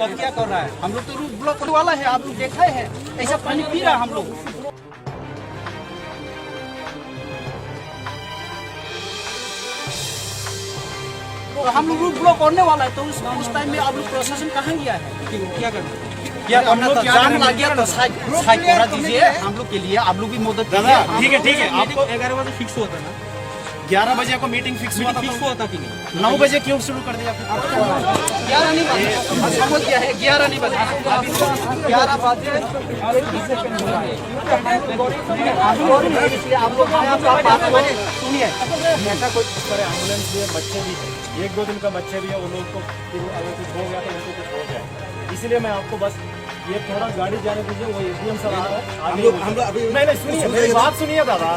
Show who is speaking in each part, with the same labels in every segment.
Speaker 1: कब क्या कर रहा है? हम लोग तो रूट ब्लॉक वाला है, आप लोग देखा है ऐसा पानी पी रहा है हम लोग। तो हम लोग रूट ब्लॉक करने वाला है, तो उस टाइम में आप लोग प्रशासन कहाँ गया है? क्या कर क्या करना था? जाम लग गया तो साइड करा दीजिए हम लोग के लिए, आप लोग भी मदद कीजिए।
Speaker 2: ठीक है आपको
Speaker 1: 11 बजे फिक्स हुआ था ना?
Speaker 2: 11 बजे आपको मीटिंग फिक्स हुआ था,
Speaker 1: फिक्स हुआ था कि नहीं?
Speaker 2: 9 बजे क्यों शुरू कर दिया?
Speaker 1: 11 नहीं बजे समझ गया है, 11 नहीं बजे, अभी 11 बजे इसलिए आप लोग सुनिए,
Speaker 2: ऐसा कुछ करे एम्बुलेंस भी है, बच्चे भी है, 1-2 दिन का बच्चे भी है, वो लोग को अगर कुछ हो गया तो उनको कुछ हो जाए, इसलिए मैं आपको बस ये थोड़ा गाड़ी जाने दीजिए। वो एसडीएम सर आ रहा है, हम लोग अभी नहीं सुनिए, मेरी बात सुनिए दादा,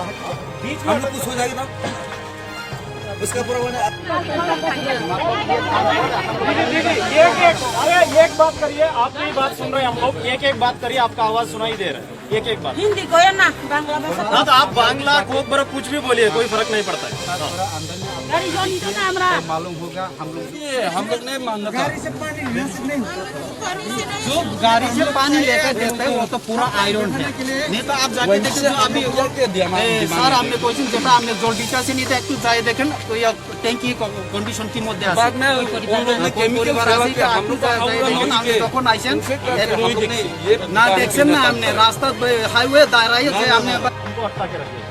Speaker 2: बीच में हम लोग कुछ हो जाएगा उसका पूरा एक बात करिए, आपकी बात सुन रहे हैं हम लोग, एक बात करिए, आपका आवाज सुनाई दे रहा है, एक बात
Speaker 3: हिंदी को ना बांग्ला में
Speaker 2: हाँ तो आप बांग्ला कोक बड़ा कुछ भी बोलिए, कोई फर्क नहीं पड़ता है।
Speaker 1: मालूम होगा हम लोग नहीं मानना था। जो गाड़ी से पानी लेकर देते हैं वो तो पूरा आयरन है, नहीं तो आप जाके देखिए अभी सर हमने क्वेश्चन যেটা हमने জল দিতে नहीं तो একটু যাই দেখেন तो ये टैंकी कंडीशन की মধ্যে আছে তখন আইছেন না দেখছেন না हमने रास्ता हाईवे दायरा से हमने
Speaker 2: हमको अटका के रखिए,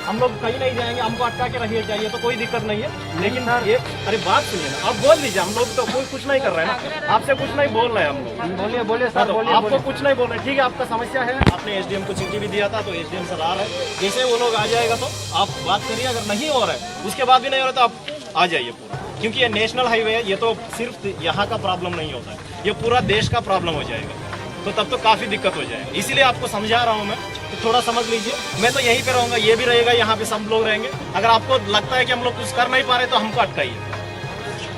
Speaker 2: हम लोग कहीं नहीं जाएंगे, हमको अटका के रखिए चाहिए तो कोई दिक्कत नहीं है, लेकिन ये अरे बात सुनिए ना, आप बोल दीजिए, हम लोग तो कोई कुछ नहीं कर रहे हैं ना, आपसे कुछ नहीं बोल रहे हैं हम लोग, बोलिए सर, आपको कुछ नहीं बोल रहे, ठीक है आपका समस्या है, आपने एसडीएम को चिट्ठी भी दिया था तो एसडीएम सर आ रहे हैं, जैसे वो लोग आ जाएगा तो आप बात करिए, अगर नहीं हो रहा है उसके बाद भी नहीं हो रहा तो आप आ जाइए पूरा, क्योंकि ये नेशनल हाईवे है, ये तो सिर्फ यहाँ का प्रॉब्लम नहीं होता है, ये पूरा देश का प्रॉब्लम हो जाएगा, तो तब तो काफी दिक्कत हो जाएगी, इसीलिए आपको समझा रहा हूँ मैं, तो थोड़ा समझ लीजिए, मैं तो यहीं पे रहूंगा, ये भी रहेगा, यहाँ पे सब लोग रहेंगे, अगर आपको लगता है कि हम लोग कुछ कर नहीं पा रहे तो हमको अटकाइए,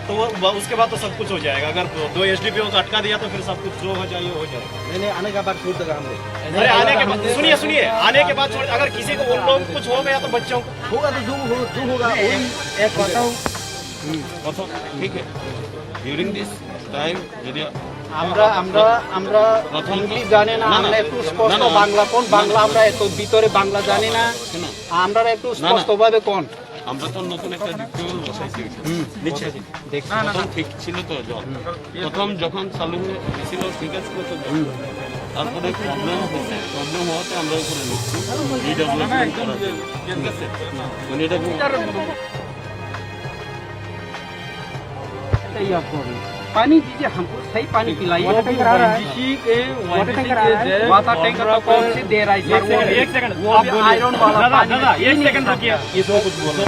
Speaker 2: तो उसके बाद तो सब कुछ हो जाएगा, अगर 2 एसडीपीओ को अटका दिया तो फिर सब कुछ जो हो जाए हो जाएगा।
Speaker 1: नहीं आने के बाद छोड़ देगा हम लोग,
Speaker 2: अरे आने के बाद सुनिए आने के बाद छोड़, अगर किसी को उन लोग कुछ हो गया तो बच्चों को
Speaker 1: होगा तो जो होगा एक बताऊं
Speaker 4: ठीक है ডিউরিং দিস টাইম যদি
Speaker 1: আমরা ইংলিশ জানি না, আমরা একটু স্পষ্ট বাংলা কোন বাংলা, আমরা একটু ভিতরে বাংলা জানি না, আমরা একটু স্পষ্টভাবে কোন
Speaker 4: আমরা তো নতুন একটা ডিউটিউল বসাইছি, প্রথম ঠিক ছিল তো জল, প্রথম যখন চালু হয়েছিল ঠিক আছে তো জল, তারপরে প্রবলেম হওয়াতে আমরা উপরে নিচ্ছি রিডেভেলপমেন্ট করার জন্য, ঠিক আছে মানে এটা
Speaker 1: पानी दीजिए हमको, सही पानी पिलाइए। वाटर टैंकर तो कौन सी दे रहा है?
Speaker 2: एक सेकंड
Speaker 1: वो भी आयरन वाला पानी।
Speaker 2: दादा एक सेकंड रुकिए, ये तो कुछ बोलो।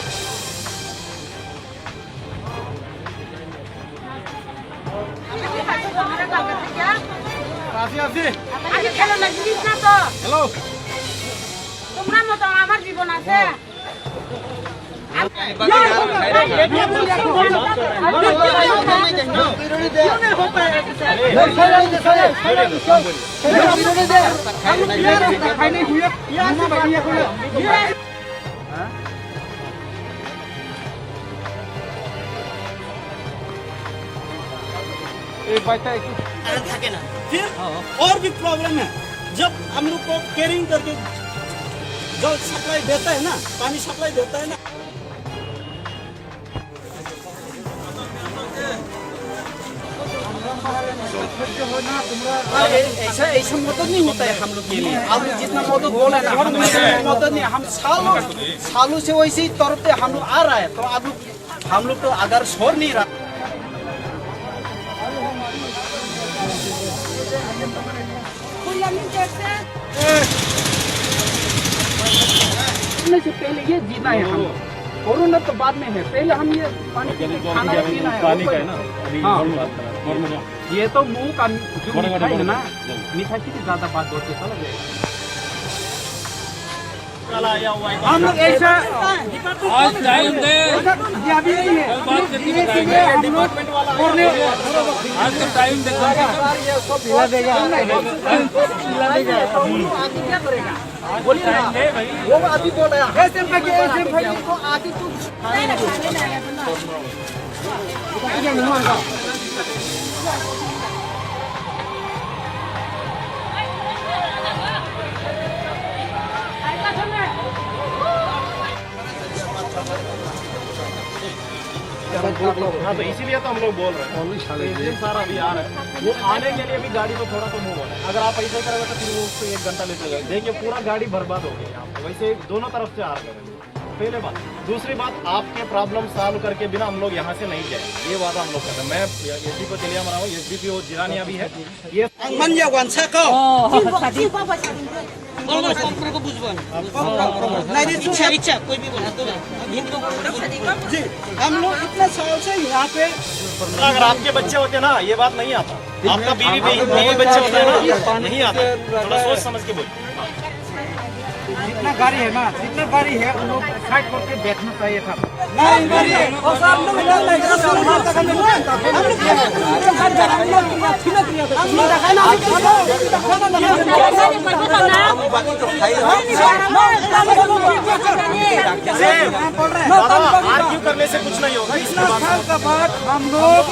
Speaker 1: हेलो
Speaker 3: তোমরা মতো আমার জীবন আছে।
Speaker 5: फिर और भी प्रॉब्लम है, जब हम लोग को केयरिंग करके जल सप्लाई देता है ना, पानी सप्लाई देता है ना,
Speaker 1: ऐसा मदद नहीं होता है हम लोग के लिए, आप लोग जितना मदद बोले ना, मदद नहीं, हम सालों से वैसे ही तरफ से हम लोग आ रहा है, तो हम लोग तो अगर छोड़ नहीं रहा से पहले ये जीना है हम, कोरोना तो बाद में है, पहले हम ये पानी खाना पीना है,
Speaker 2: पानी का है ना,
Speaker 1: हाँ ये तो मुंह का जो मिठाई है ना, मिठाई की ज्यादा बात बोलते चला जाएगा। हम लोग ऐसा
Speaker 6: आज टाइम दे,
Speaker 1: अभी नहीं है,
Speaker 2: डिपार्टमेंट वाला
Speaker 6: आज तो टाइम दे,
Speaker 1: पिला देगा, क्या करेगा? बोलिए ना, वो अभी बोल रहा है को आदि तो
Speaker 2: हाँ तो इसीलिए तो हम लोग बोल रहे हैं सर अभी आ रहे हैं वो आने के लिए भी गाड़ी को थोड़ा तो मूव होना है। अगर आप ऐसे करोगे तो फिर वो उसको 1 घंटा लेते जाएगा। देखिए पूरा गाड़ी बर्बाद हो गई यहाँ पे। वैसे दोनों तरफ से आ रहे हैं। पहले बात, दूसरी बात आपके प्रॉब्लम सॉल्व करके बिना हम लोग यहाँ से नहीं जाएंगे, ये वादा हम लोग करते हैं। मैं एसडी को चलिए मरा हूँ, एसडीपी वो जिरानिया भी है ये
Speaker 5: मन या वांछा को इच्छा कोई भी बोला तो जी हम लोग इतने साल से यहाँ पे
Speaker 2: अगर आपके बच्चे होते ना ये बात नहीं आता। आपका बीवी बच्चे होता है ना नहीं आता। थोड़ा सोच समझ के बोलिए।
Speaker 1: जितना गाड़ी है ना, जितना गाड़ी है उन लोग साइड करके देखना चाहिए था।
Speaker 2: आर्ग्यू करने से कुछ नहीं होगा।
Speaker 1: हम लोग